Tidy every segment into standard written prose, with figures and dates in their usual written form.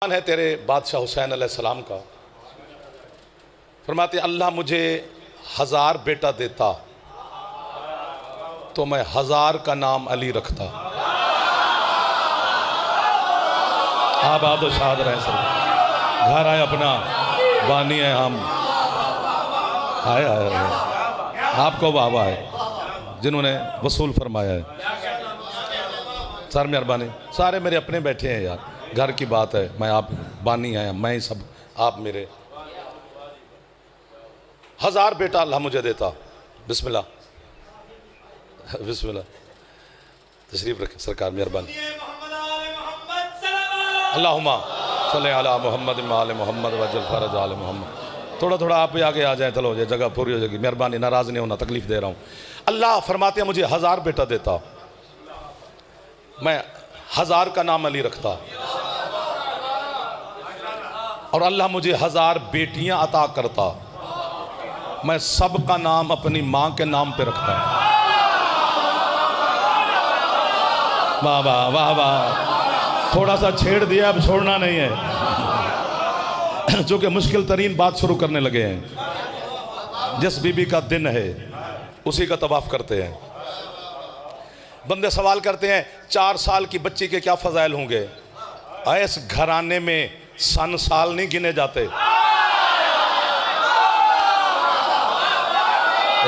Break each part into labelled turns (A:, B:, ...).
A: है तेरे बादशाह हुसैन अलैहिस्सलाम का। फरमाते अल्लाह मुझे 1000 बेटा देता तो मैं 1000 का नाम अली रखता। आप तो शाद रहे सर, घर आए अपना बानी है हम आए आए आपको वाह है जिन्होंने वसूल फरमाया है। सर मेहरबानी, सारे मेरे अपने बैठे हैं यार, घर की बात है, मैं आप बानी हैं, मैं ही सब, आप मेरे। 1000 बेटा अल्लाह मुझे देता। बिस्मिल्लाह बिस्मिल्लाह, तशरीफ रखें सरकार, मेहरबानी। अल्लाहुम्मा सल्ली अला मुहम्मद व आले मुहम्मद वजल फरज आले मुहम्मद। थोड़ा थोड़ा आप भी आगे आ जाएं, चलो ये जगह पूरी हो जाएगी, मेहरबानी, नाराज़ नहीं होना, तकलीफ दे रहा हूँ। अल्लाह फरमाते हैं मुझे 1000 बेटा देता, मैं 1000 का नाम अली रखता, और अल्लाह मुझे 1000 बेटियां अता करता, मैं सब का नाम अपनी मां के नाम पे रखता। वाह वाह वाह वाह, थोड़ा सा छेड़ दिया, अब छोड़ना नहीं है। जो कि मुश्किल तरीन बात शुरू करने लगे हैं। जिस बीबी का दिन है उसी का तवाफ करते हैं। बंदे सवाल करते हैं 4 साल की बच्ची के क्या फजाइल होंगे। इस घराने में सन साल नहीं गिने जाते।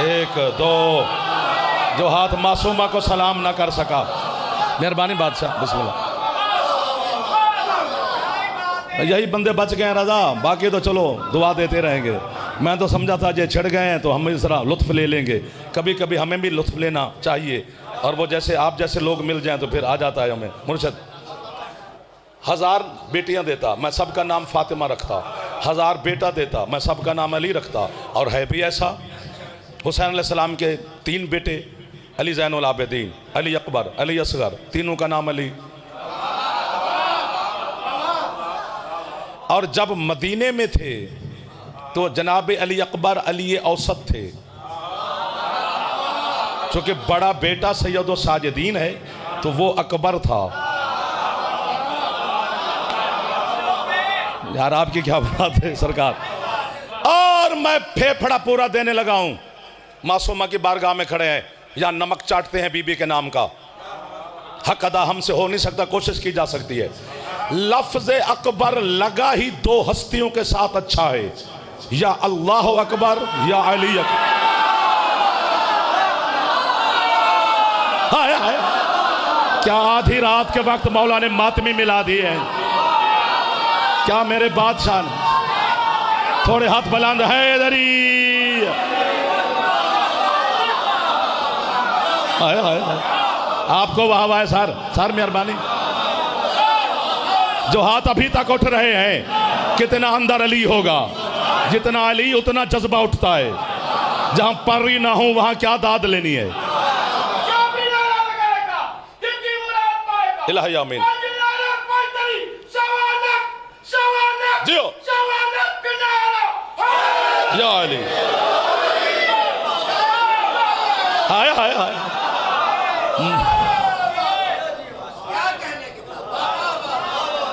A: 1 2 जो हाथ मासूमा को सलाम ना कर सका, मेहरबानी बादशाह, बिस्मिल्लाह। यही बंदे बच गए रजा, बाकी तो चलो दुआ देते रहेंगे। मैं तो समझा था ये छिड़ गए हैं तो हम इस तरह लुत्फ ले लेंगे, कभी कभी हमें भी लुत्फ लेना चाहिए, और वो जैसे आप जैसे लोग मिल जाएं तो फिर आ जाता है हमें। मुर्शद 1000 बेटियां देता, मैं सबका नाम फातिमा रखता, 1000 बेटा देता, मैं सबका नाम अली रखता। और है भी ऐसा, हुसैन अलैहिस्सलाम के 3 बेटे, अली ज़ैनुल आबिदीन, अली अकबर, अली असगर, तीनों का नाम अली। और जब मदीने में थे तो जनाब अली अकबर अली औसत थे, चूँकि बड़ा बेटा सैयद साजिदीन है तो वो अकबर था। यार आपकी क्या बात है सरकार। और मैं फेफड़ा पूरा देने लगा हूं, मासूमा की बारगाह में खड़े हैं, या नमक चाटते हैं बीबी के नाम का। हक अदा हमसे हो नहीं सकता, कोशिश की जा सकती है। लफ्ज अकबर लगा ही 2 हस्तियों के साथ अच्छा है, या अल्लाह अकबर या अली अकबर। हाय हाय, क्या आधी रात के वक्त मौला ने मातमी मिला दिए हैं। क्या मेरे बादशाह ने थोड़े हाथ बुलंद है इधरी। हाय हाय, आपको वाह वाह सर, सर मेहरबानी। जो हाथ अभी तक उठ रहे हैं, कितना अंदर अली होगा, जितना अली उतना जज्बा उठता है। जहां परी ना हो वहां क्या दाद लेनी है। इलाही आमीन। जियो या अली। हाय हाय हाय,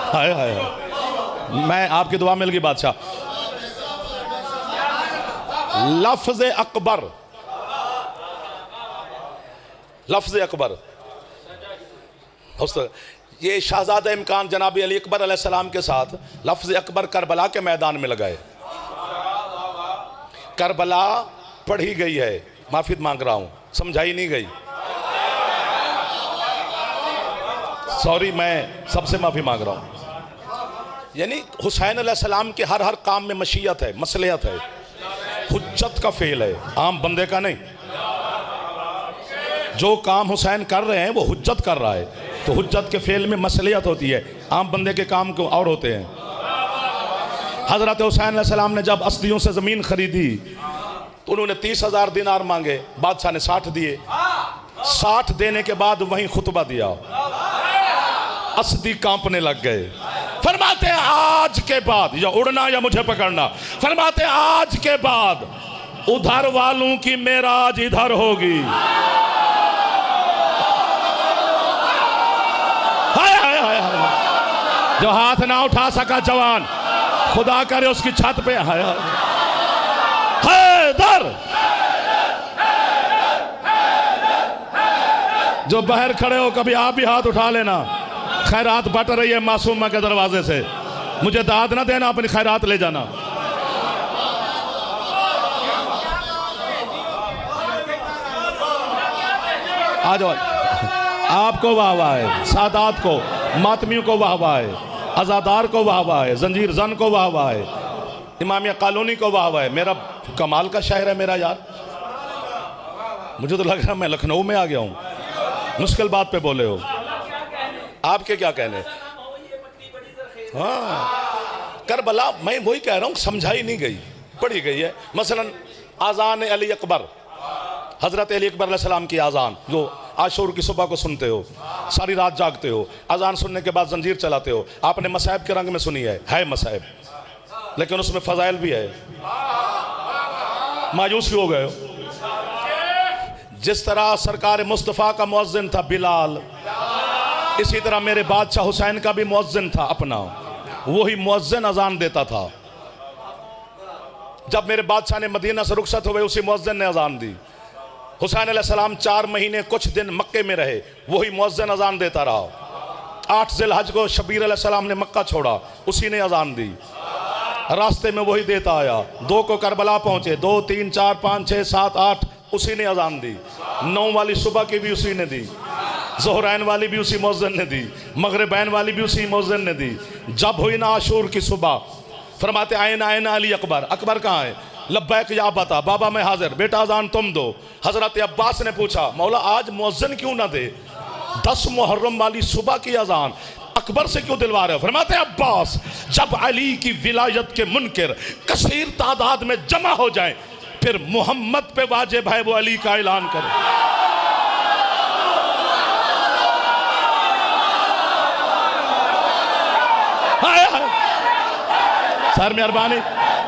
A: हाय हाय, मैं आपकी दुआ मिल गई बादशाह। लफ्ज अकबर, लफ्ज अकबर, ये शहजादा इमकान जनाब अली अकबर अलैहिस्सलाम के साथ लफ्ज अकबर करबला के मैदान में लगाए। करबला पढ़ी गई है, माफी मांग रहा हूं, समझाई नहीं गई, सॉरी, मैं सबसे माफी मांग रहा हूं। यानी हुसैन अलैहिस्सलाम के हर काम में मशीयत है, मसलियत है, हुज्जत का फेल है, आम बंदे का नहीं। जो काम हुसैन कर रहे हैं वो हुज्जत कर रहा है, तो हुज्जत के फेल में मसलियत होती है, आम बंदे के काम को और होते हैं। हजरत हुसैन अलैहिस्सलाम ने जब अस्दियों से ज़मीन खरीदी तो उन्होंने 30,000 दिनार मांगे, बादशाह ने 60 दिए। 60 देने के बाद वहीं खुतबा दिया, अस्दी कांपने लग गए। फरमाते हैं आज के बाद या उड़ना या मुझे पकड़ना, फरमाते हैं आज के बाद उधर वालों की मेराज इधर होगी। हाय हाय हाय हाय, जो हाथ ना उठा सका जवान, खुदा करे उसकी छत पे हैदर। जो बाहर खड़े हो कभी आप भी हाथ उठा लेना। खैरात बट रही है मासूमा के दरवाजे से, मुझे दाद ना देना, अपनी खैरात ले जाना। आ जाओ। आपको वाह वाह है, सादात को, मातमियों को वाह वाह है, आज़ादार को वाह वाह है, जंजीर जन को वाह वाह है, इमामिया कॉलोनी को वाह वाह है। मेरा कमाल का शहर है मेरा यार। मुझे तो लग रहा मैं लखनऊ में आ गया हूँ। मुश्किल बात पे बोले हो। आपके क्या कहने? हाँ करबला, मैं वही कह रहा हूँ, समझाई नहीं गई, पढ़ी गई है। मसलन आज़ान अली अकबर, हज़रत अली अकबर अलैहिस्सलाम की आज़ान, जो आशूर की सुबह को सुनते हो, सारी रात जागते हो, अजान सुनने के बाद जंजीर चलाते हो। आपने मसाइब के रंग में सुनी है मसाइब, लेकिन उसमें फ़ज़ाइल भी है। मायूस क्यों हो गए हो? जिस तरह सरकार मुस्तफ़ा का मुअज्जिन था बिलाल, इसी तरह मेरे बादशाह हुसैन का भी मुअज्जिन था अपना, वही मुअज्जिन अजान देता था। जब मेरे बादशाह ने मदीना से रुखसत हुए, उसी मुअज्जिन ने अजान दी। हुसैन अलैहिस्सलाम 4 महीने कुछ दिन मक्के में रहे, वही मुअज्जिन अजान देता रहा। 8 ज़िलहज को शबीर अलैहिस्सलाम ने मक्का छोड़ा, उसी ने अजान दी, रास्ते में वही देता आया। 2 को करबला पहुंचे, 2, 3, 4, 5, 6, 7, 8, उसी ने अजान दी। 9 वाली सुबह की भी उसी ने दी, ज़ोहरैन वाली भी उसी मुअज्जिन ने दी, मगरिबैन वाली भी उसी मुअज्जिन ने दी। जब हुई ना आशूर की सुबह, फरमाते आयना आयना अली अकबर, अकबर कहाँ है? लब्बैक या बता, बाबा मैं हाजिर, बेटा अजान तुम दो। हज़रत अब्बास ने पूछा, मौला आज मुअज्जिन क्यों ना दे? 10 मुहर्रम वाली सुबह की अजान अकबर से क्यों दिलवा रहे हो? फरमाते अब्बास, जब अली की विलायत के मुनकिर कसीर तादाद में जमा हो जाए, फिर मोहम्मद पे वाजिब है वो अली का ऐलान करे। सर मेहरबानी,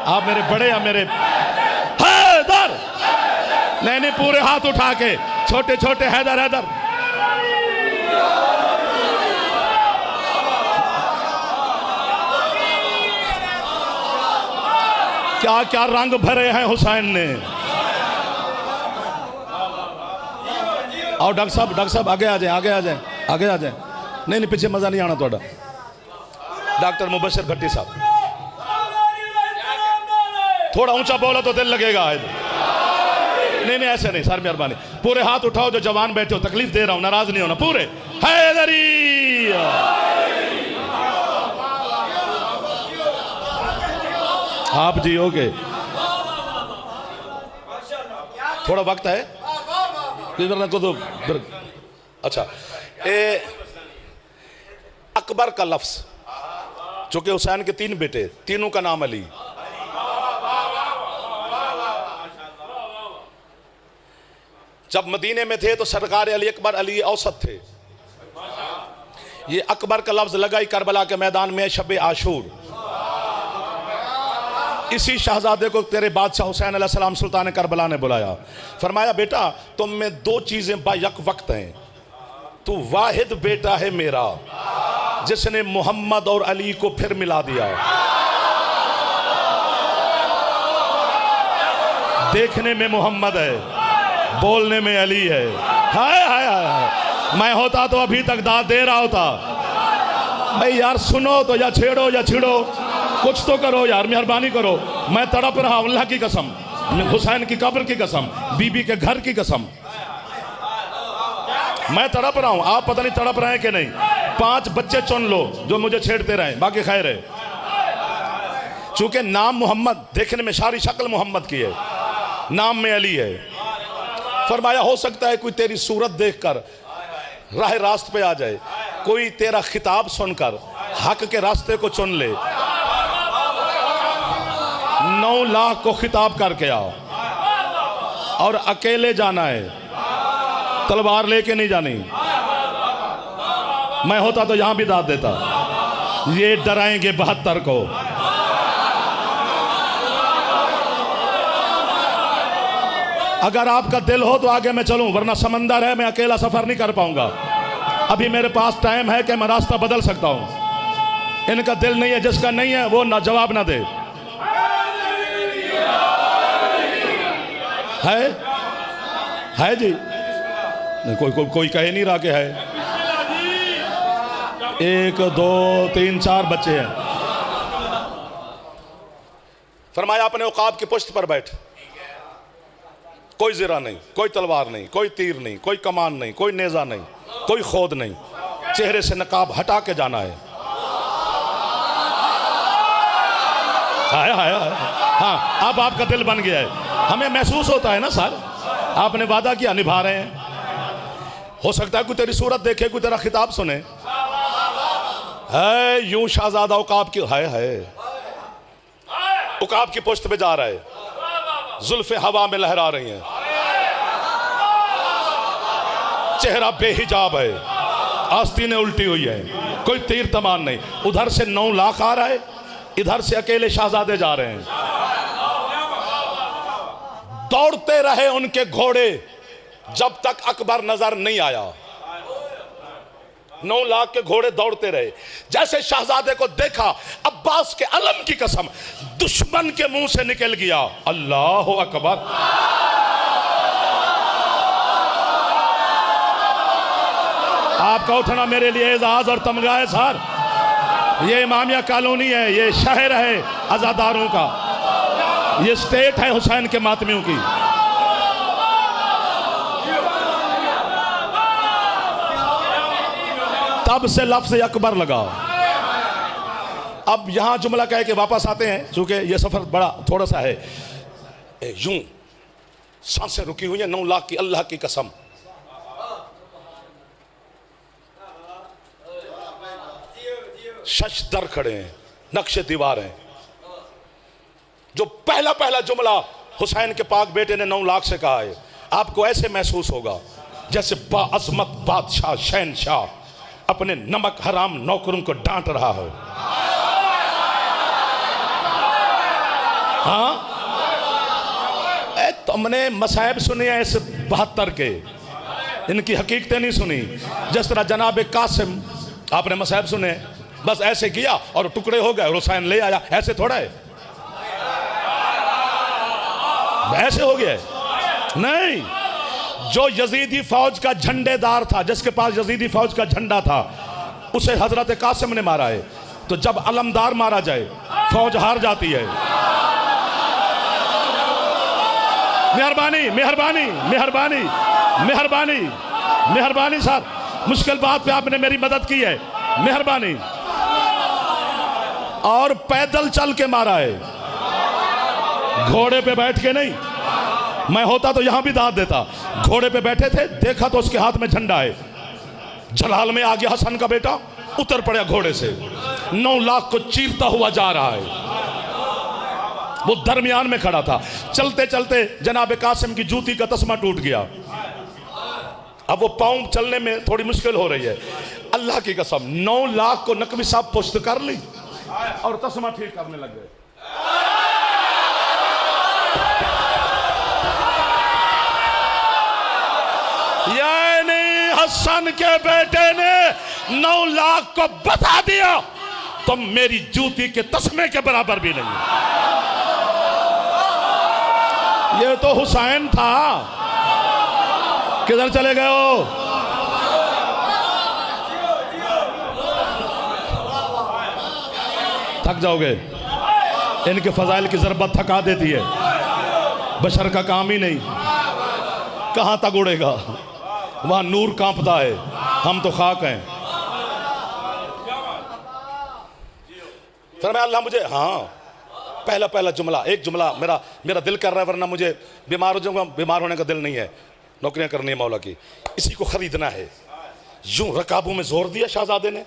A: आप मेरे बड़े या मेरे हैदर, नहीं पूरे हाथ उठा के, छोटे छोटे हैदर हैदर। क्या क्या रंग भरे हैं हुसैन ने। और डॉक्टर साहब आगे आ जाए, आगे आ जाए, आगे आ जाए। नहीं पीछे मजा नहीं आना थोड़ा। डॉक्टर मुबशर भट्टी साहब, थोड़ा ऊंचा बोला तो दिल लगेगा। नहीं ऐसे नहीं सर मेहरबानी, पूरे हाथ उठाओ जो जवान बैठे हो, तकलीफ दे रहा हूं, नाराज नहीं होना। पूरे हैदरी। आप जियोगे, थोड़ा वक्त है को तो। अच्छा, अकबर का लफ्ज, चूंकि हुसैन के 3 बेटे, तीनों का नाम अली। जब मदीने में थे तो सरकार अली अकबर अली औसत थे। ये अकबर का लफ्ज लगा ही करबला के मैदान में शब आशूर। इसी शहजादे को तेरे बादशाह हुसैन अलैहिस्सलाम सुल्तान करबला ने बुलाया। फरमाया बेटा तुम में 2 चीजें बायक वक्त हैं। तू वाहिद बेटा है मेरा जिसने मोहम्मद और अली को फिर मिला दिया। देखने में मोहम्मद है, बोलने में अली है। हाय हाय हाय, मैं होता तो अभी तक दाद दे रहा होता। भाई यार सुनो तो, या छेड़ो या छिड़ो, कुछ तो करो यार, मेहरबानी करो। मैं तड़प रहा हूं, अल्लाह की कसम, हुसैन की कब्र की कसम, बीबी के घर की कसम, मैं तड़प रहा हूं। आप पता नहीं तड़प रहे हैं कि नहीं। 5 बच्चे चुन लो जो मुझे छेड़ते रहे, बाकी खैर है। चूंकि नाम मोहम्मद, देखने में सारी शक्ल मोहम्मद की है, नाम में अली है। फरमाया हो सकता है कोई तेरी सूरत देखकर राह रास्त पे आ जाए, कोई तेरा खिताब सुनकर हक के रास्ते को चुन ले। 9 लाख को खिताब करके आओ, और अकेले जाना है, तलवार लेके नहीं जानी। मैं होता तो यहां भी दाद देता। ये डराएंगे 72 को। अगर आपका दिल हो तो आगे मैं चलूं, वरना समंदर है, मैं अकेला सफर नहीं कर पाऊंगा। अभी मेरे पास टाइम है कि मैं रास्ता बदल सकता हूं। इनका दिल नहीं है, जिसका नहीं है वो ना जवाब ना दे। है जी, कोई कह नहीं रहा कि है। 1 2 3 4 बच्चे हैं। फरमाया अपने औकाब की पुश्त पर बैठ, कोई ज़रा नहीं, कोई तलवार नहीं, कोई तीर नहीं, कोई कमान नहीं, कोई नेज़ा नहीं, कोई खोद नहीं, चेहरे से नकाब हटा के जाना है। हाँ, अब आपका दिल बन गया है। हमें महसूस होता है ना सर, आपने वादा किया, निभा रहे हैं। हो सकता है कोई तेरी सूरत देखे, कोई तेरा खिताब सुने। है यूं शाहजादा औकाब की है औकाब की पुश्त पे जा रहा है, जुल्फे हवा में लहरा रही हैं, चेहरा बेहिजाब है, आस्तीनें उल्टी हुई है, कोई तीर तमान नहीं। उधर से 9 लाख आ रहा है, इधर से अकेले शाहजादे जा रहे हैं। दौड़ते रहे उनके घोड़े जब तक अकबर नजर नहीं आया। 9 लाख के घोड़े दौड़ते रहे। जैसे शहजादे को देखा, अब्बास के अलम की कसम, दुश्मन के मुंह से निकल गया, अल्लाह अकबर। आपका उठना मेरे लिए एजाज और तमगा है सर। ये इमामिया कॉलोनी है, ये शहर है आजादारों का, ये स्टेट है हुसैन के मातमियों की। तब से लफ्ज़ अकबर लगा। अब यहां जुमला कह के वापस आते हैं, चूंकि ये सफर बड़ा थोड़ा सा है। यूं सांसें रुकी हुई हैं, 9 लाख की अल्लाह की कसम। शश दर खड़े हैं, नक्शे दीवार हैं। जो पहला जुमला हुसैन के पाक बेटे ने 9 लाख से कहा है, आपको ऐसे महसूस होगा जैसे बाअज़मत बादशाह शहनशाह अपने नमक हराम नौकरों को डांट रहा हो। हाँ, तुमने मसाइब सुने हैं इस 72 के, इनकी हकीकतें नहीं सुनी। जिस तरह जनाब कासिम, आपने मसाइब सुने, बस ऐसे किया और टुकड़े हो गए, हुसैन ले आया, ऐसे थोड़ा है, ऐसे हो गया नहीं। जो यजीदी फौज का झंडेदार था, जिसके पास यजीदी फौज का झंडा था, उसे हजरत कासिम ने मारा है। तो जब अलमदार मारा जाए, फौज हार जाती है। मेहरबानी मेहरबानी मेहरबानी मेहरबानी मेहरबानी सर, मुश्किल बात पे आपने मेरी मदद की है, मेहरबानी। और पैदल चल के मारा है, घोड़े पे बैठ के नहीं। मैं होता तो यहां भी दाद देता। घोड़े पे बैठे थे, देखा तो उसके हाथ में झंडा है। जलाल में आ गया हसन का बेटा, उतर पड़ा घोड़े से, 9 लाख को चीरता हुआ जा रहा है। वो दरमियान में खड़ा था। चलते चलते जनाब कासिम की जूती का तस्मा टूट गया। अब वो पांव चलने में थोड़ी मुश्किल हो रही है। अल्लाह की कसम, 9 लाख को नकवी साहब पुश्त कर ली और तस्मा ठीक करने लग गए। यानी हसन के बेटे ने 9 लाख को बता दिया, तुम मेरी जूती के तस्मे के बराबर भी नहीं। ये तो हुसैन था, किधर चले गए हो? थक जाओगे, इनके फजाइल की ज़रबत थका देती है। बशर का काम ही नहीं, कहां तक उड़ेगा? वहां नूर कांपता है, हम तो खाक हैं। फिर मैं अल्लाह मुझे, हाँ पहला जुमला, एक जुमला मेरा दिल कर रहा है, वरना मुझे बीमार हो जाऊंगा। बीमार होने का दिल नहीं है, नौकरियां करनी है मौला की, इसी को खरीदना है। यूं रकाबों में जोर दिया शहजादे ने,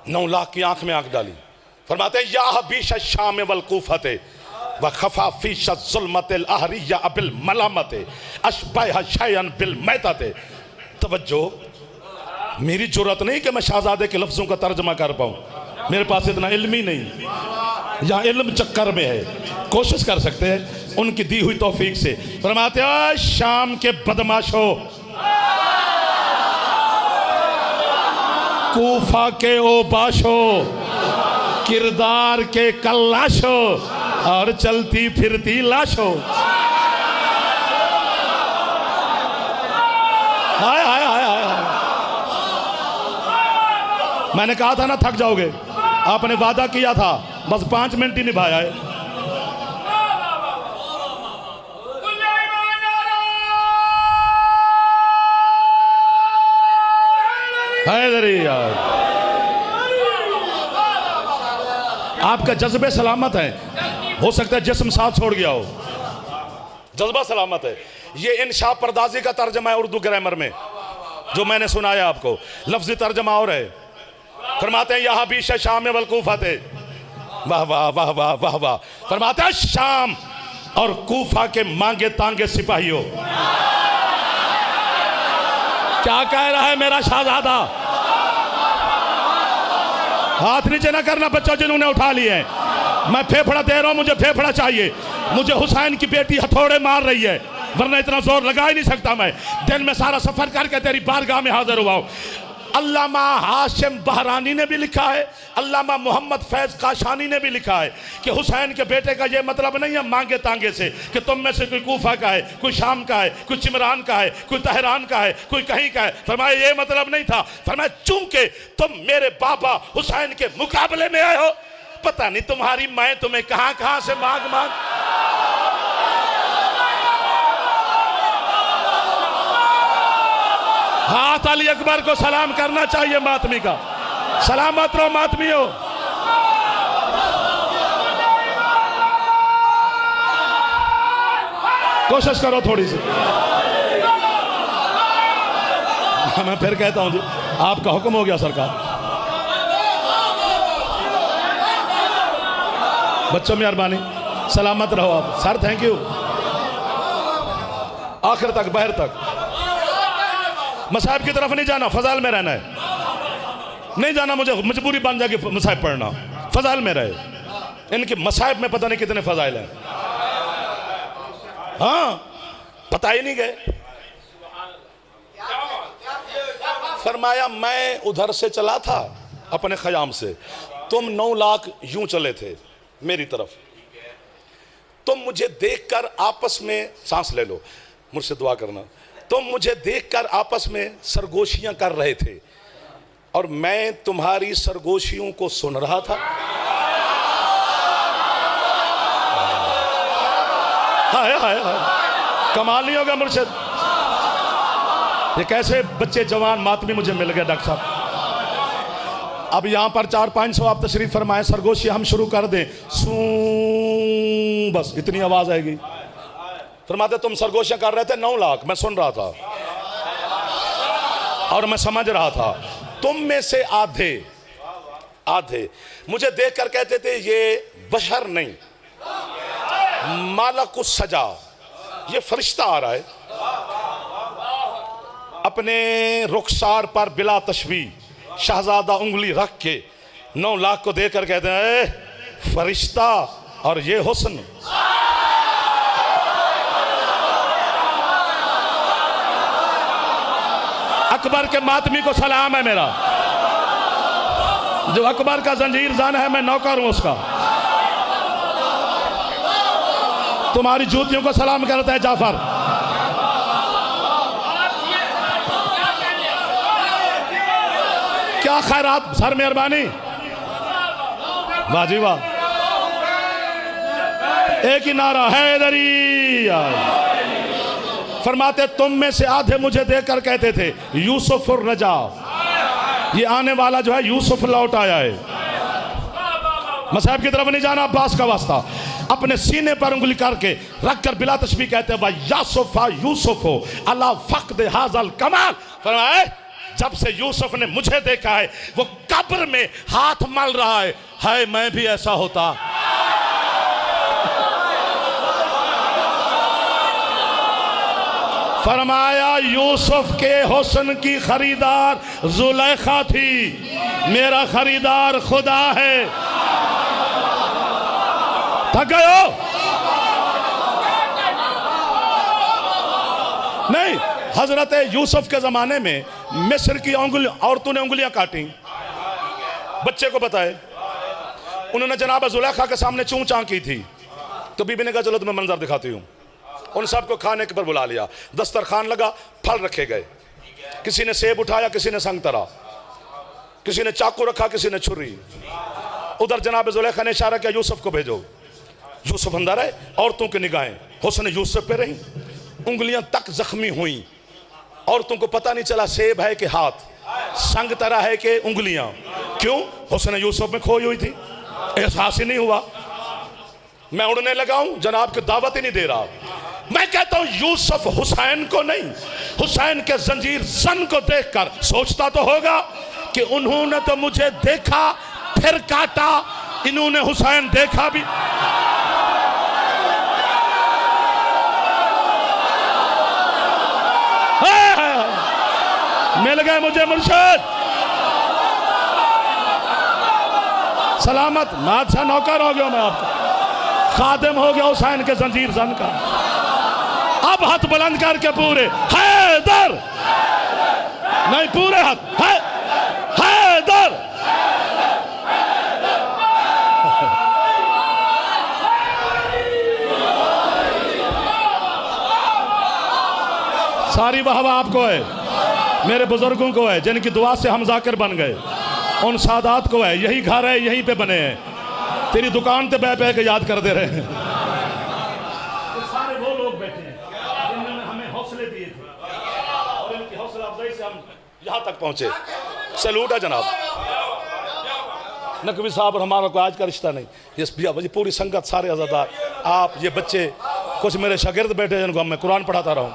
A: 9 लाख की आंख में आंख डाली। फरमाते हैं, या हबीश शाम वल कूफते व खफाफी ज़ुल्मतिल अहरिया बिल मलामते अशबह शयअन बिल मैतते। तवज्जो, मेरी जुर्रत नहीं कि मैं शहजादे के लफ्ज़ों का तर्जमा कर पाऊँ, मेरे पास इतना इल्म ही नहीं। यहाँ इल्म चक्कर में है, कोशिश कर सकते हैं उनकी दी हुई तौफीक से। फरमाते हैं, शाम के बदमाशो, कूफा के ओबाशो, किरदार के कल्लाशो और चलती फिरती लाशो। हाय हाय हाय हाय। मैंने कहा था ना थक जाओगे, आपने वादा किया था, बस 5 मिनट ही निभाया है। यार आपका जज्बे सलामत है, हो सकता है जिस्म साथ छोड़ गया हो, जज्बा सलामत है। ये इंशा परदाजी का तर्जमा है उर्दू ग्रामर में जो मैंने सुनाया आपको, लफ्जी तर्जमा और है। फरमाते हैं यहाँ भी शाम में वलकूफा थे, वाह वाह वाह वाह वाह वाह। फरमाते हैं शाम और कूफा के मांगे तांगे सिपाहियों। क्या कह रहा है मेरा शाहजादा? हाथ नीचे ना करना बच्चों जिन्होंने उठा लिए हैं। मैं फेफड़ा दे रहा हूं, मुझे फेफड़ा चाहिए। मुझे हुसैन की बेटी हथौड़े मार रही है, वरना इतना जोर लगा ही नहीं सकता मैं। दिन में सारा सफर करके तेरी बारगाह में हाजिर हुआ हूं। अल्लामा हाशिम बहरानी ने भी लिखा है, अल्लामा मोहम्मद फैज काशानी ने भी लिखा है कि हुसैन के बेटे का ये मतलब नहीं है मांगे तांगे से कि तुम में से कोई कूफा का है, कोई शाम का है, कोई चिमरान का है, कोई तहरान का है, कोई कहीं का है। फरमाया ये मतलब नहीं था। फरमाया चूंकि तुम मेरे बाबा हुसैन के मुकाबले में आए हो, पता नहीं तुम्हारी माए तुम्हें कहां कहां से मांग मांग। हाथ अली अकबर को सलाम करना चाहिए मातमी का। सलामत रहो मातमियों। कोशिश करो थोड़ी सी। मैं फिर कहता हूं जी, आपका हुक्म हो गया सरकार। बच्चों मेहरबानी, सलामत रहो आप। Sir thank you. आखिर तक बहर तक मसाहिब की तरफ नहीं जाना, फजाइल में रहना है। नहीं जाना, मुझे मजबूरी बन जाएगी मसाहिब पढ़ना, फजाइल में रहे। इनके मसाहिब में पता नहीं कितने फजाइल हैं, हाँ पता ही नहीं गए। फरमाया मैं उधर से चला था अपने ख़याम से, तुम 9 लाख यूं चले थे मेरी तरफ, तुम मुझे देखकर आपस में सांस ले लो, मुझसे दुआ करना। तुम मुझे देखकर आपस में सरगोशियां कर रहे थे और मैं तुम्हारी सरगोशियों को सुन रहा था। हाय हाय हाय, कमाल नहीं होगा मुर्शिद? ये कैसे बच्चे जवान मातमी मुझे मिल गए डॉक्टर साहब। अब यहां पर 400-500 आप तशरीफ फरमाए, सरगोशी हम शुरू कर दें, सू बस इतनी आवाज आएगी। फरमाते तुम सरगोशियां कर रहे थे 9 लाख, मैं सुन रहा था और मैं समझ रहा था। तुम में से आधे मुझे देखकर कहते थे ये बशर नहीं, मालकुस सजा, ये फरिश्ता आ रहा है। अपने रुखसार पर बिला तशबीह शहजादा उंगली रख के 9 लाख को देखकर कहते हैं फरिश्ता और ये हुस्न। अकबर के मातमी को सलाम है मेरा, जो अकबर का जंजीर जान है, मैं नौकर हूं उसका। तुम्हारी जूतियों को सलाम करता है जाफर। क्या खैरात सर, मेहरबानी, वाह जी वाह। एक ही नारा हैदरी। फरमाते तुम में से आधे मुझे देखकर कहते थे यूसुफ रजा, ये आने वाला जो है यूसुफ लौट आया है। मसाहिब की तरफ नहीं जाना, अब्बास का वास्ता। अपने सीने पर उंगली करके रख कर बिला तशबीह कहते हैं यासुफा यूसुफ अला फक़्द हाज़ल कमाल। फरमाए जब से यूसुफ ने मुझे देखा है वो कब्र में हाथ मल रहा है, हाय मैं भी ऐसा होता। फरमाया यूसुफ के हुस्न की खरीदार जुलेखा थी, मेरा खरीदार खुदा है। थक गए हो? नहीं, हजरत यूसुफ के जमाने में मिस्र की औरतों ने उंगलियां काटी, बच्चे को बताए उन्होंने जनाब जुलेखा के सामने चूं चां की थी, तो बीबी ने कहा चलो तुम्हें मंजर दिखाती हूँ। उन सबको खाने के पर बुला लिया, दस्तरखान लगा, फल रखे गए, किसी ने सेब उठाया, किसी ने संतरा, किसी ने चाकू रखा, किसी ने छुरी। उधर जनाब जुलेखा ने इशारा किया यूसुफ को भेजो। यूसुफ अंदर है, औरतों की निगाहें हुस्न यूसुफ पे रही, उंगलियां तक जख्मी हुई, औरतों को पता नहीं चला सेब है कि हाथ, संग तरह है कि उंगलियां। क्यों? हुस्न यूसुफ में खोई हुई थी, एहसास ही नहीं हुआ। मैं उड़ने लगा हूं, जनाब की दावत ही नहीं दे रहा। मैं कहता हूं यूसुफ हुसैन को नहीं, हुसैन के जंजीर सन को देखकर सोचता तो होगा कि उन्होंने तो मुझे देखा फिर काटा, इन्होंने हुसैन देखा भी। मिल गए मुझे मुर्शिद, सलामत। बादशाह नौकर हो गया मैं आपका, खादिम हो गया हुसैन के जंजीर सन का। अब हाथ बुलंद करके पूरे हैदर, नहीं पूरे हाथ, हैदर। सारी वाहवा आपको है, मेरे बुजुर्गों को है, जिनकी दुआ से हम जाकिर बन गए, उन सादात को है। यही घर है, यहीं पे बने हैं, तेरी दुकान पे बह के याद कर दे रहे हैं। तो सारे वो लोग बैठे हैं जिन्होंने हमें हौसले दिए थे, और इनकी हौसला अफजाई से हम यहाँ तक पहुँचे। सैल्यूट है जनाब। नकवी साहब और हमारा कोई आज का रिश्ता नहीं, ये पूरी संगत, सारे अज़ादार, आप, ये बच्चे, कुछ मेरे शागिर्द बैठे जिनको मैं कुरान पढ़ाता रहा हूँ।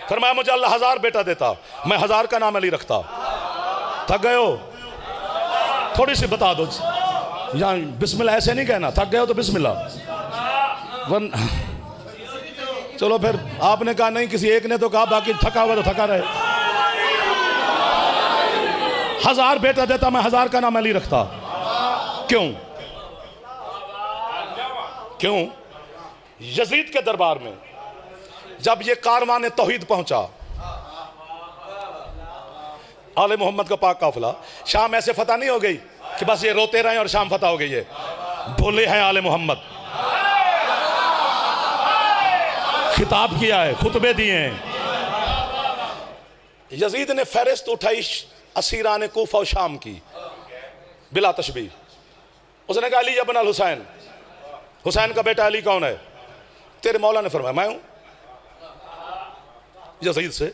A: फरमाया मुझे अल्लाह 1000 बेटा देता, मैं 1000 का नाम अली रखता। थक गए हो? थोड़ी सी बता दो यहाँ, बिस्मिल्लाह ऐसे नहीं कहना, थक गए हो तो बिस्मिल्लाह। चलो फिर आपने कहा नहीं, किसी एक ने तो कहा, बाकी थका हुआ तो थका रहे। 1000 बेटा देता, मैं 1000 का नाम अली रखता। क्यों? क्यों? यजीद के दरबार में जब ये कारवान तौहीद पहुंचा, आले मोहम्मद का पाक काफिला, शाम ऐसे फतह नहीं हो गई कि बस ये रोते रहे और शाम फतह हो गई है। बोले हैं आले मोहम्मद, खिताब किया है, खुतबे दिए हैं। यजीद ने फहरिस्त उठाई असीरान कूफा और शाम की, बिला तशबीह। उसने कहा अली इब्न अल हुसैन, हुसैन का बेटा अली कौन है? तेरे मौला ने फरमाया मैं हूं। यजीद से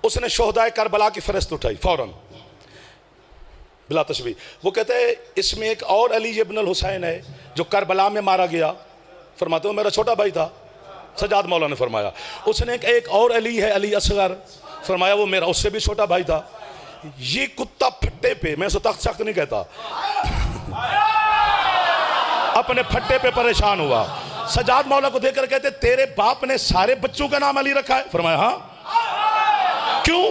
A: उसने शोहदाए करबला की फहरिस्त उठाई फौरन, बिला तशबीह। वो कहते हैं इसमें एक और अली इब्न अल हुसैन है जो करबला में मारा गया। फरमाते हो मेरा छोटा भाई था, सजाद मौला ने फरमाया। उसने एक और अली है, अली असगर, फरमाया वो मेरा उससे भी छोटा भाई था। ये कुत्ता फट्टे पे, मैं उसे तख्त सख्त नहीं कहता, अपने फट्टे पे परेशान हुआ। सजाद मौला को देखकर कहते तेरे बाप ने सारे बच्चों का नाम अली रखा है? फरमाया हाँ। क्यों?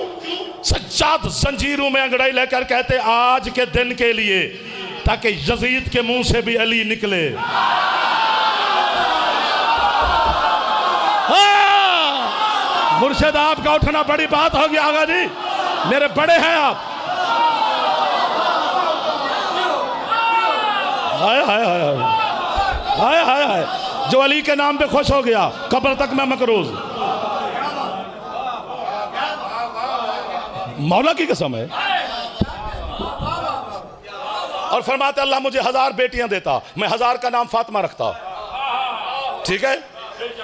A: सज्जाद जंजीरों में अंगड़ाई लेकर कहते आज के दिन के लिए, ताकि यजीद के मुंह से भी अली निकले। मुर्शिद आपका उठना बड़ी बात होगी आगा जी, मेरे बड़े हैं आप। हाय हाय हाय हाय हाय हाय, जो अली के नाम पे खुश हो गया कब्र तक मैं मकरूज। मौला की कसम है। और फरमाते अल्लाह मुझे 1000 बेटियां देता, मैं 1000 का नाम फातिमा रखता। ठीक है,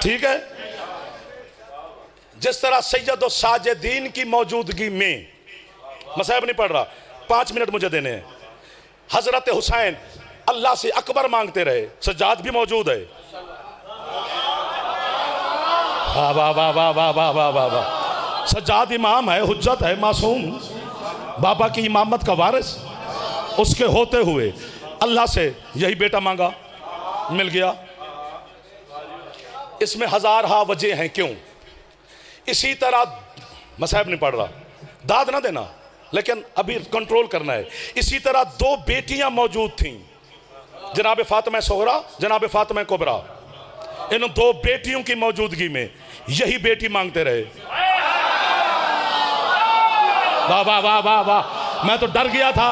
A: ठीक है। जिस तरह सैयद साजिदीन की मौजूदगी में, मसाइब नहीं पढ़ रहा, 5 मिनट मुझे देने हैं। हजरत हुसैन अल्लाह से अकबर मांगते रहे, सज्जाद भी मौजूद है। वाह वाह वाह वाह वाह वाह वाह वाह वाह। सज्जाद इमाम है, हुज्जत है, मासूम, बाबा की इमामत का वारिस। उसके होते हुए अल्लाह से यही बेटा मांगा, मिल गया। इसमें 1000 हा वजह हैं क्यों। इसी तरह मसाइब नहीं पढ़ रहा, दाद ना देना, लेकिन अभी कंट्रोल करना है। इसी तरह 2 बेटियां मौजूद थीं, जनाब फातिमा सोहरा, जनाब फातिमा कुबरा। इन 2 बेटियों की मौजूदगी में यही बेटी मांगते रहे। वाह वाह वाह वाह वाह। मैं तो डर गया था,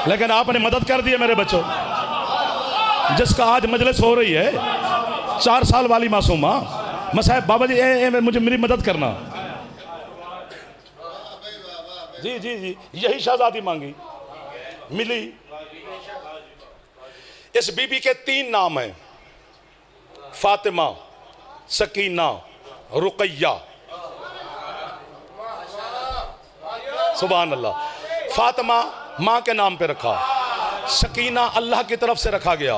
A: लेकिन आपने मदद कर दी है मेरे बच्चों। जिसका आज मजलिस हो रही है 4 साल वाली मासूमा, मैं साहब बाबा जी मुझे मेरी मदद करना। जी जी जी, यही शहजादी मांगी, मिली। इस बीबी के 3 नाम हैं, फातिमा, सकीना, रुकैया। सुभान अल्लाह। फातिमा माँ के नाम पे रखा, सकीना अल्लाह की तरफ से रखा गया।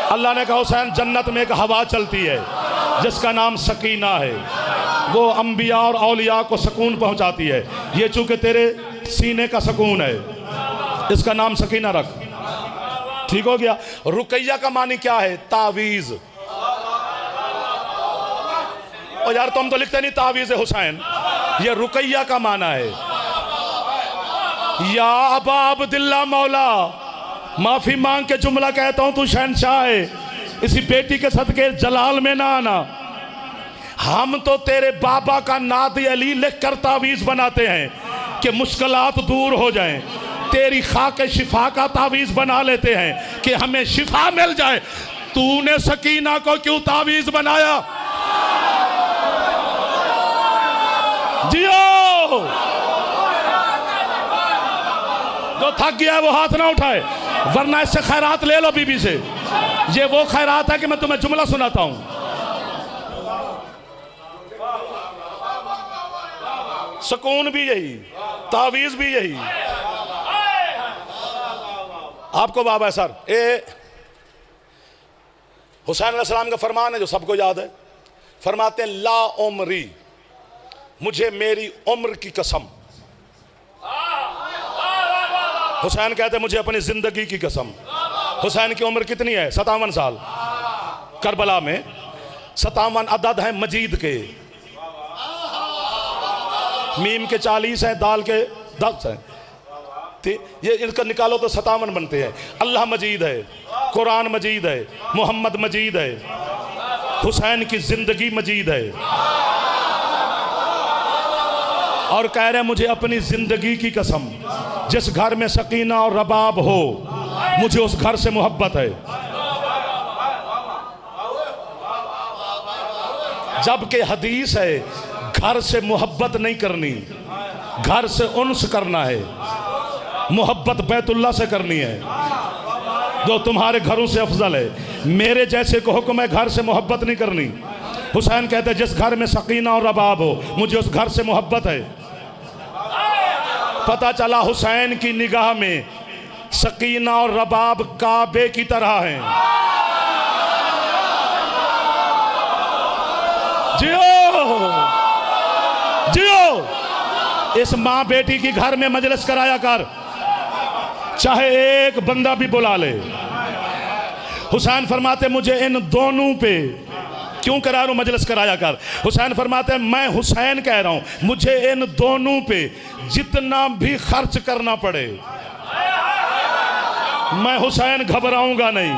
A: अल्लाह ने कहा हुसैन जन्नत में एक हवा चलती है जिसका नाम सकीना है, वो अंबिया और औलिया को सुकून पहुंचाती है। ये चूंकि तेरे सीने का सुकून है, इसका नाम सकीना रख। ठीक हो गया। रुकैया का मानी क्या है? तावीज। और यार तुम तो लिखते नहीं तावीज है हुसैन, ये रुकैया का माना है। या अबा अब्दुल्ला मौला, माफी मांग के जुमला कहता हूं, तू शहनशाह है, इसी बेटी के सदके जलाल में ना आना। हम तो तेरे बाबा का नाद अली लिख कर तावीज बनाते हैं कि मुश्किलात दूर हो जाएं। तेरी खाके शिफा का तावीज बना लेते हैं कि हमें शिफा मिल जाए। तूने सकीना को क्यों तावीज बनाया? जियो। जो थक गया है वो हाथ ना उठाए, वरना इससे खैरात ले लो बीबी से। ये वो खैरात है कि मैं तुम्हें जुमला सुनाता हूं। सुकून भी यही, तावीज भी यही। आपको बाबा सर हुसैन अलैहिस्सलाम का फरमान है जो सबको याद है। फरमाते हैं ला उम्री, मुझे मेरी उम्र की कसम। हुसैन कहते हैं मुझे अपनी जिंदगी की कसम। हुसैन की उम्र कितनी है? 57 साल। करबला में 57 अदद है मजीद के। मीम के 40 हैं, दाल के 10 हैं। ये इनका निकालो तो 57 बनते हैं। अल्लाह मजीद है, कुरान मजीद है, मोहम्मद मजीद है, हुसैन की जिंदगी मजीद है। और कह रहे हैं मुझे अपनी जिंदगी की कसम, जिस घर में सकीना और रबाब हो मुझे उस घर से मोहब्बत है। जबकि हदीस है घर से मोहब्बत नहीं करनी, घर से उन्स करना है। मोहब्बत बैतुल्लाह से करनी है जो तुम्हारे घरों से अफजल है। मेरे जैसे को हुक्म है घर से मोहब्बत नहीं करनी। हुसैन कहते हैं जिस घर में सकीना और रबाब हो मुझे उस घर से मोहब्बत है। पता चला हुसैन की निगाह में सकीना और रबाब काबे की तरह हैं। जियो जियो। इस माँ बेटी की घर में मजलिस कराया कर, चाहे एक बंदा भी बुला ले। हुसैन फरमाते मुझे इन दोनों पे क्यों करा रहा हूं मजलिस कराया कर। हुसैन फरमाते हैं मैं हुसैन कह रहा हूं मुझे इन दोनों पे जितना भी खर्च करना पड़े मैं हुसैन घबराऊंगा नहीं।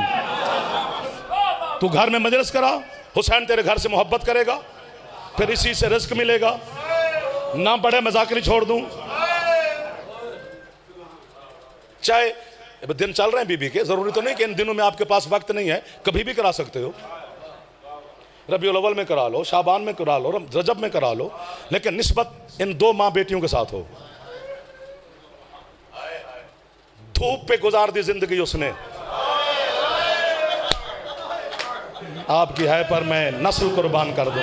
A: तू घर में मजलिस करा, हुसैन तेरे घर से मोहब्बत करेगा, फिर इसी से रिस्क मिलेगा। ना बड़े मजाकरी छोड़ दूं। चाहे दिन चल रहे हैं बीबी के, जरूरी तो नहीं कि इन दिनों में आपके पास वक्त नहीं है, कभी भी करा सकते हो। रबीउल अव्वल में करा लो, शाबान में करा लो, रजब में करा लो, लेकिन निस्बत इन 2 माँ बेटियों के साथ हो। धूप पे गुजार दी जिंदगी उसने, आपकी है पर मैं नस्ल कुर्बान कर दूं।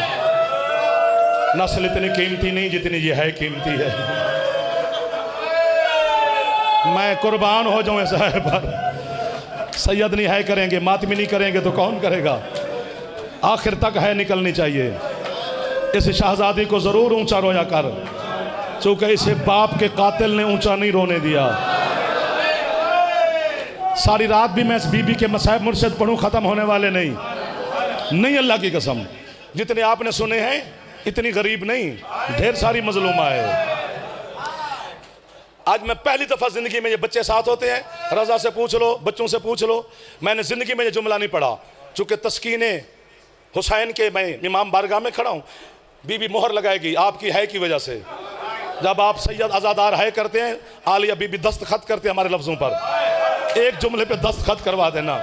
A: नस्ल इतनी कीमती नहीं जितनी ये है कीमती है। मैं कुर्बान हो जाऊं ऐसा है पर सैयद नहीं है करेंगे, मातमी नहीं करेंगे तो कौन करेगा। आखिर तक है निकलनी चाहिए। इस शहजादी को जरूर ऊंचा रोया कर, चूंकि इसे बाप के कातिल ने ऊंचा नहीं रोने दिया। सारी रात भी मैं इस बीबी के मसाइब मुर्शिद पढ़ूं, खत्म होने वाले नहीं अल्लाह की कसम। जितने आपने सुने हैं इतनी गरीब नहीं, ढेर सारी मजलूमा है। आज मैं पहली दफा जिंदगी में ये बच्चे साथ होते हैं, रजा से पूछ लो, बच्चों से पूछ लो, मैंने जिंदगी में ये जुमला नहीं पढ़ा। चूंकि तस्कीने हुसैन के मैं इमाम बारगाह में खड़ा हूं, बीबी मोहर लगाएगी आपकी है की वजह से। जब आप सैयद आज़ादार है करते हैं, आलिया बीबी दस्तखत करते हैं हमारे लफ्ज़ों पर, एक जुमले पे दस्तखत करवा देना।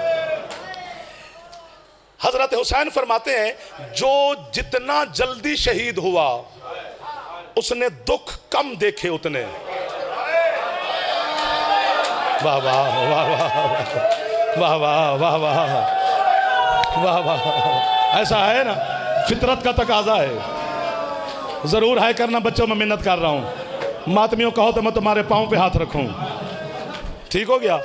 A: हजरत हुसैन फरमाते हैं जो जितना जल्दी शहीद हुआ उसने दुख कम देखे उतने। वाह वाह वाह वाह वाह वाह वाह वाह वाह। ऐसा है ना, फितरत का तकाजा है। जरूर है करना बच्चों, में मेहनत कर रहा हूं। मातमियों कहो तो मैं तुम्हारे पांव पे हाथ रखूं, ठीक हो गया।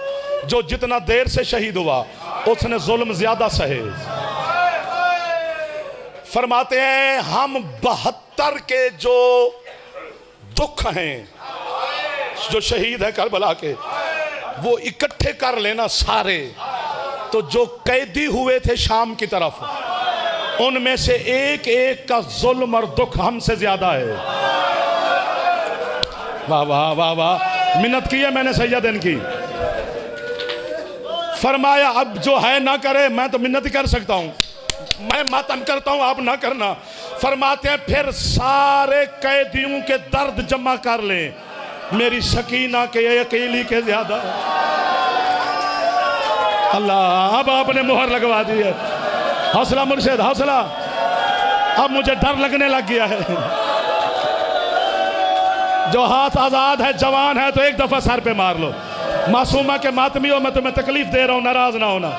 A: जो जितना देर से शहीद हुआ उसने जुल्म ज्यादा सहे। फरमाते हैं हम 72 के जो दुख हैं, जो शहीद है करबला के, वो इकट्ठे कर लेना सारे, तो जो कैदी हुए थे शाम की तरफ, उनमें से एक एक का जुल्म और दुख हमसे ज्यादा है। वाह वाह वाह वाह, मिन्नत की है मैंने सैयदन की। फरमाया अब जो है ना करे, मैं तो मिन्नत ही कर सकता हूं, मैं मातम करता हूं, आप ना करना। फरमाते हैं फिर सारे कैदियों के दर्द जमा कर लें, मेरी सकीना के अकेली के ज्यादा। अल्लाह, अब आपने मोहर लगवा दी है। हौसला मुर्शिद हौसला, अब मुझे डर लगने लग गया है। जो हाथ आजाद है, जवान है, तो एक दफा सर पे मार लो। मासूमा के मातमियों में तुम्हें तकलीफ दे रहा हूं, नाराज ना होना।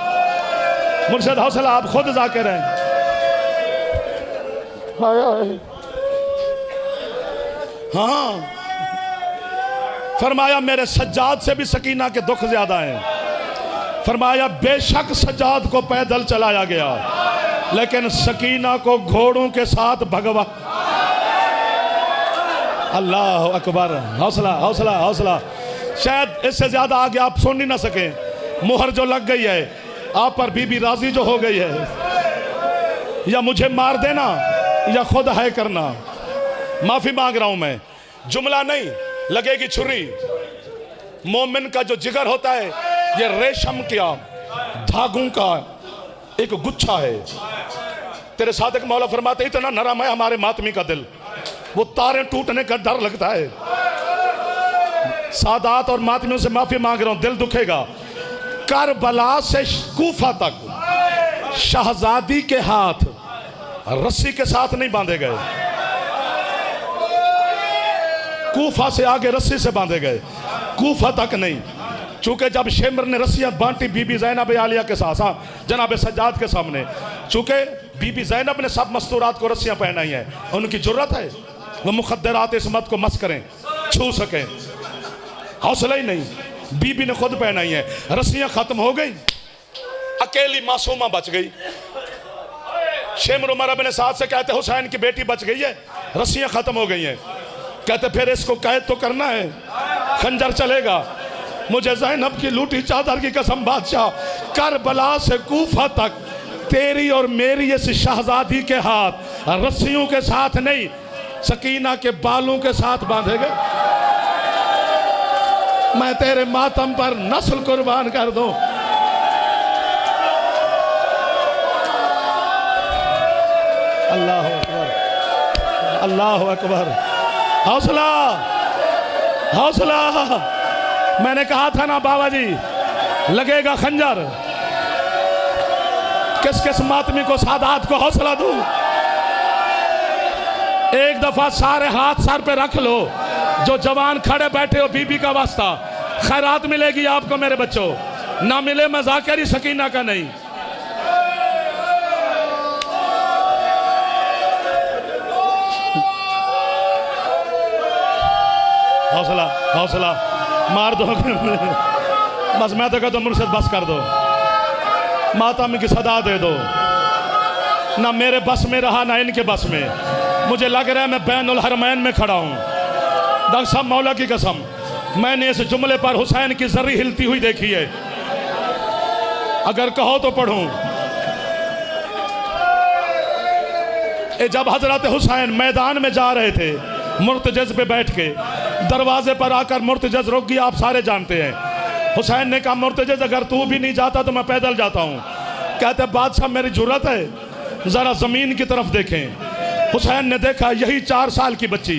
A: मुर्शिद हौसला, आप खुद जाके रहें। हाँ, फरमाया मेरे सज्जाद से भी सकीना के दुख ज्यादा हैं। फरमाया बेशक सज्जाद को पैदल चलाया गया, लेकिन सकीना को घोड़ों के साथ भगवा। अल्लाह अकबर। हौसला हौसला हौसला। शायद इससे ज्यादा आगे आप सुन ही ना सके। मुहर जो लग गई है आप पर, बीबी राजी जो हो गई है, या मुझे मार देना या खुद है करना। माफी मांग रहा हूं मैं, जुमला नहीं, लगेगी छुरी। मोमिन का जो जिगर होता है ये रेशम का धागों का एक गुच्छा है। तेरे सादिक मौला फरमाते इतना नरम है हमारे मातमी का दिल, वो तारे टूटने का डर लगता है। सादात और मातमियों से माफी मांग रहा हूं, दिल दुखेगा। करबला से कूफा तक शहजादी के हाथ रस्सी के साथ नहीं बांधे गए, कूफा से आगे रस्सी से बांधे गए, कूफा तक नहीं। चूंकि जब शेमर ने रस्सियां बांटी बीबी ज़ैनब आलिया के साथ, जनाब सज्जाद के सामने, चूंकि बीबी ज़ैनब ने सब मस्तूरात को रस्सियां पहनाई हैं, उनकी जुर्रत है वो मुखद्दरात इसमत को मस करें, छू सकें, हौसला ही नहीं। बीबी ने खुद पहनाई है, रस्सियां खत्म हो गई, अकेली मासूमा बच गई। शेमर उमर अपने साथ से कहते हुसैन की बेटी बच गई है, रस्सियां खत्म हो गई हैं। कहते फिर इसको कैद तो करना है, खंजर चलेगा। मुझे ज़ैनब की लूटी चादर की कसम बादशाह, करबला से कूफा तक तेरी और मेरी इस शहजादी के हाथ रस्सियों के साथ नहीं, सकीना के बालों के साथ बांधे गए। मैं तेरे मातम पर नस्ल कुर्बान कर दूं। अल्लाह अकबर, अल्लाह अकबर। हौसला हौसला। मैंने कहा था ना बाबा जी, लगेगा खंजर। किस किस मातमी को, सादात को हौसला दूं। एक दफा सारे हाथ सर पे रख लो, जो जवान खड़े बैठे हो, बीबी का वास्ता, खैरात मिलेगी आपको मेरे बच्चों, ना मिले मजाकरी सकीना का नहीं। हौसला हौसला, मार दो बस। मैं तो कहता हूं मुर्शिद बस कर दो, मातम की सदा दे दो। ना मेरे बस में रहा ना इनके बस में। मुझे लग रहा है मैं बैनुल हरमैन में खड़ा हूं। डॉक्टर साहब मौला की कसम, मैंने इस जुमले पर हुसैन की जर्री हिलती हुई देखी है। अगर कहो तो पढ़ूं। जब हजरत हुसैन मैदान में जा रहे थे, मुर्तजज पे बैठ के, दरवाजे पर आकर मुर्तजज रुक गया, आप सारे जानते हैं। हुसैन ने कहा मुर्तजज अगर तू भी नहीं जाता तो मैं पैदल जाता हूं। कहते बादशाह मेरी जुर्रत है, जरा जमीन की तरफ देखें। हुसैन ने देखा, यही 4 साल की बच्ची,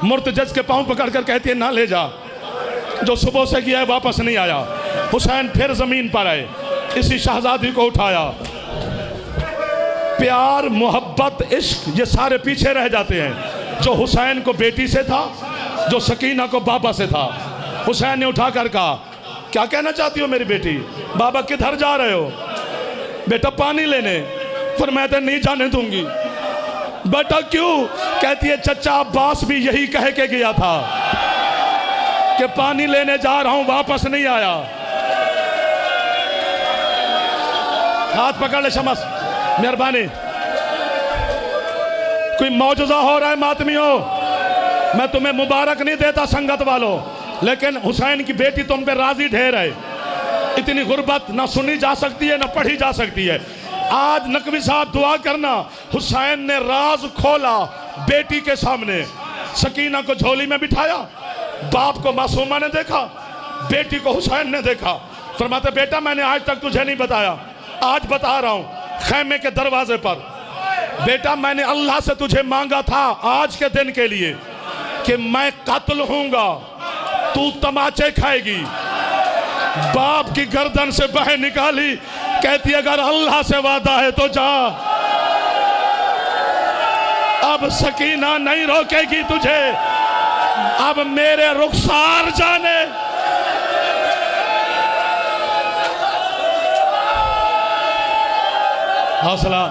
A: मुर्तजज के पाँव पकड़ कर कहती है ना ले जा, जो सुबह से किया है वापस नहीं आया। हुसैन फिर ज़मीन पर आए, इसी शहजादी को उठाया। प्यार, मोहब्बत, इश्क ये सारे पीछे रह जाते हैं। जो हुसैन को बेटी से था, जो सकीना को बाबा से था। हुसैन ने उठाकर कहा क्या कहना चाहती हो मेरी बेटी? बाबा किधर जा रहे हो? बेटा पानी लेने। फिर मैं तो नहीं जाने दूंगी। बेटा क्यों? कहती है चचा अब्बास भी यही कह के गया था कि पानी लेने जा रहा हूं, वापस नहीं आया। हाथ पकड़ ले शमस, मेहरबानी। कोई मौजूदा हो रहा है मातमियों, मैं तुम्हें मुबारक नहीं देता संगत वालों, लेकिन हुसैन की बेटी तुम पे राजी ढेर है। इतनी गुर्बत ना सुनी जा सकती है ना पढ़ी जा सकती है। आज नकवी साहब दुआ करना, हुसैन ने राज खोला बेटी के सामने। सकीना को झोली में बिठाया, बाप को मासूमा ने देखा, बेटी को हुसैन ने देखा। फरमाते बेटा मैंने आज तक तुझे नहीं बताया, आज बता रहा हूं खैमे के दरवाजे पर। बेटा मैंने अल्लाह से तुझे मांगा था आज के दिन के लिए कि मैं कत्ल हूंगा, तू तमाचे खाएगी। बाप की गर्दन से बाहर निकाली, कहती अगर अल्लाह से वादा है तो जा। अब सकीना नहीं रोकेगी तुझे, अब मेरे रुखसार जाने। हौसला।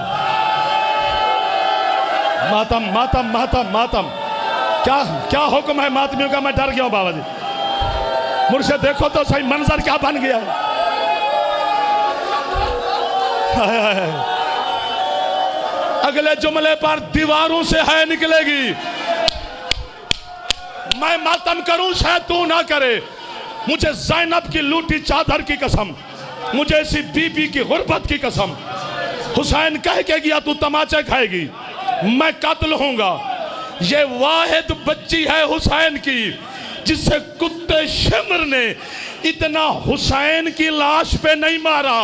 A: मातम मातम मातम मातम। क्या क्या हुक्म है मातमियों का? मैं डर गया हूं बाबा जी। मुर्शिद देखो तो सही मंजर क्या बन गया है। अगले जुमले पर दीवारों से है निकलेगी। मैं मातम करूं शायद तू ना करे। मुझे ज़ैनब की लूटी चादर की कसम, मुझे इसी बीबी की गुर्बत की कसम। हुसैन कह के गया तू तमाचे खाएगी, मैं कत्ल होऊंगा। ये वाहिद बच्ची है हुसैन की जिसे कुत्ते शिमर ने इतना हुसैन की लाश पे नहीं मारा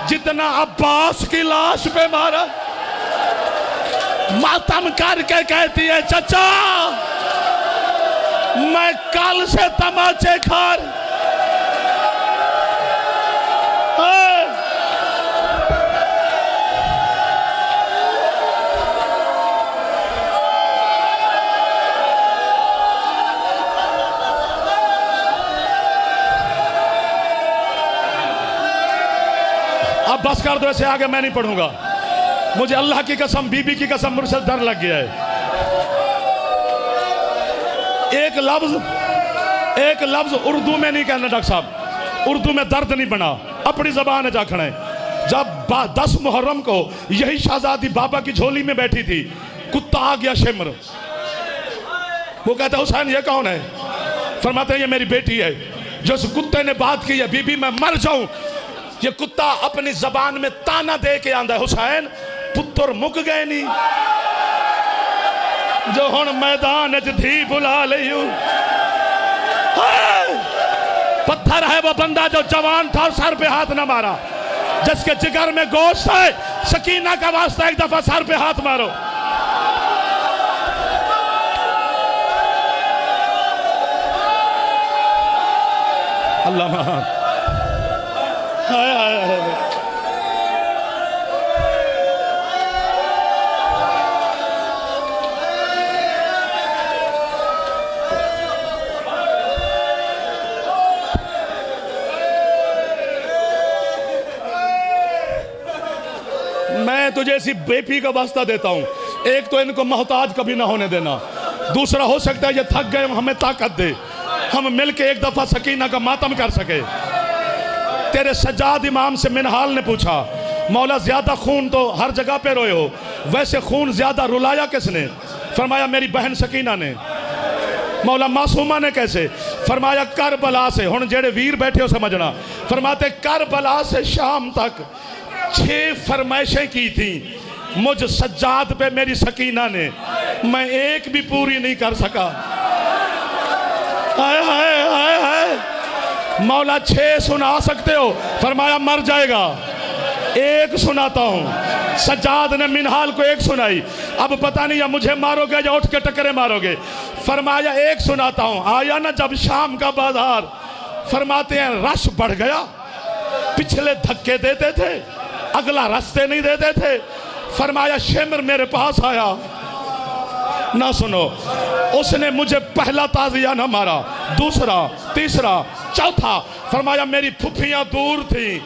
A: जितना अब्बास की लाश पे मारा। मातम करके कहती है चचा मैं कल से तमाचे खा रही। अब बस कर दो, ऐसे आगे मैं नहीं पढ़ूंगा। मुझे अल्लाह की कसम, बीबी की कसम, मुझसे डर लग गया है। एक लफ्ज उर्दू में नहीं कहना डॉक्टर साहब, उर्दू में दर्द नहीं बना, अपनी जबान है जाखना है। जब 10 मुहर्रम को यही शहजादी बाबा की झोली में बैठी थी, कुत्ता आ गया शिमर। वो कहता हुसैन ये कौन है? फरमाते हैं ये मेरी बेटी है। जो उस कुत्ते ने बात की है बीबी मैं मर जाऊं, ये कुत्ता अपनी जबान में ताना दे के आंदा है हुसैन पुत्र मुक गए नहीं जो हुण मैदान च धी बुला लियो। पत्थर है वो बंदा जो जवान था और सर पे हाथ ना मारा, जिसके जिगर में गोश्त है। सकीना का वास्ता एक दफा सर पे हाथ मारो। अल्लाह महान। मैं तुझे ऐसी बेपी का वास्ता देता हूं, एक तो इनको मोहताज कभी ना होने देना, दूसरा हो सकता है ये थक गए हमें ताकत दे, हम मिलके एक दफा सकीना का मातम कर सके। तेरे सज्जाद इमाम से मिनहाल ने पूछा मौला ज्यादा खून तो हर जगह पे रोए हो, वैसे खून ज्यादा रुलाया किसने? फरमाया मेरी बहन सकीना ने। मौला मासूमा ने कैसे? फरमाया करबला से। हुण जेड़े वीर बैठे हो समझना, फरमाते करबला से शाम तक 6 फरमाइशें की थी मुझ सज्जाद पे मेरी सकीना ने, मैं एक भी पूरी नहीं कर सका। हाय हाय हाय हाय। मौला 6 सुना सकते हो? फरमाया मर जाएगा, 1 सुनाता हूं। सज्जाद ने मिनहाल को 1 सुनाई। अब पता नहीं या मुझे मारोगे या उठ के टकरे मारोगे। फरमाया एक सुनाता हूं, आया ना जब शाम का बाजार, फरमाते हैं रश बढ़ गया, पिछले धक्के देते थे, अगला रास्ते नहीं देते थे। फरमाया शिमर मेरे पास आया, ना सुनो, उसने मुझे पहला ताजिया ना मारा, दूसरा, तीसरा, चौथा। फरमाया मेरी फुफियां दूर थी,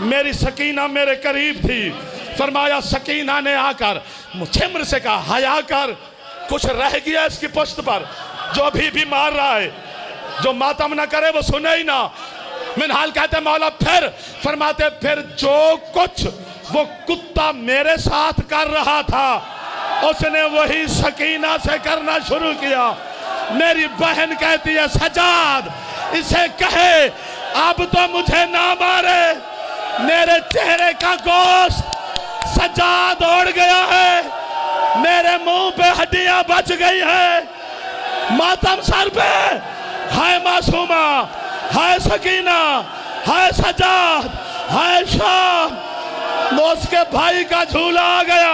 A: मेरी सकीना मेरे करीब थी। फरमाया सकीना ने आकर शिमर से कहा, हया कर, कुछ रह गया इसकी पुश्त पर, जो अभी भी मार रहा है, जो मातम ना करे वो सुने ही ना। मिनहाल कहते मौला फिर, फरमाते फिर जो कुछ वो कुत्ता मेरे साथ कर रहा था, उसने वही सकीना से करना शुरू किया। मेरी बहन कहती है सजाद इसे कहे अब तो मुझे ना मारे, मेरे चेहरे का गोश्त सजाद ओढ़ गया है, मेरे मुंह पे हड्डियां बच गई है, मातम सर पे, हाय मासूमा, हाय सकीना, हाय सजाद, हाय शाम, उसके भाई का झूला आ गया।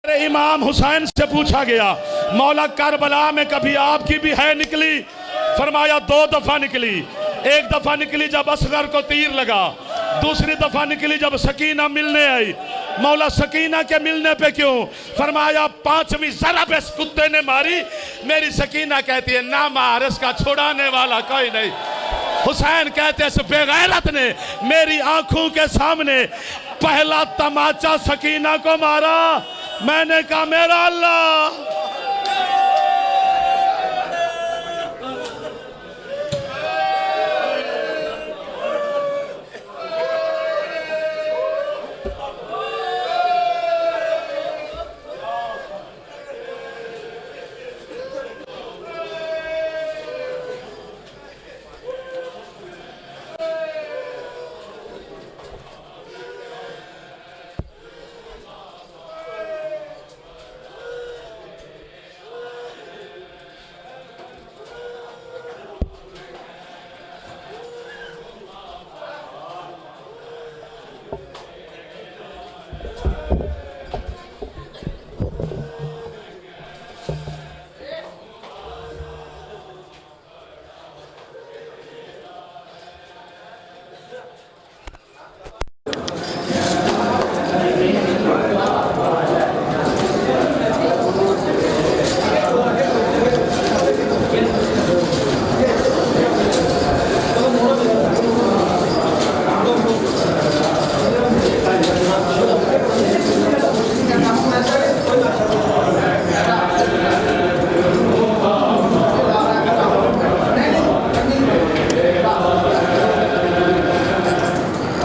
A: इमाम हुसैन से पूछा गया, मौला करबला में कभी आपकी भी है निकली? फरमाया 2 दफा निकली। एक दफा निकली जब असगर को तीर लगा, दूसरी दफा निकली जब सकीना मिलने आई। मौला सकीना के मिलने पे क्यों? फरमाया 5वीं ज़रब इस कुत्ते ने मारी, मेरी सकीना कहती है ना मार, इसका छुड़ाने वाला कोई नहीं। हुसैन कहते इस बेगैरत ने मेरी आंखों के सामने पहला तमाचा सकीना को मारा। मैंने कहा मेरा अल्लाह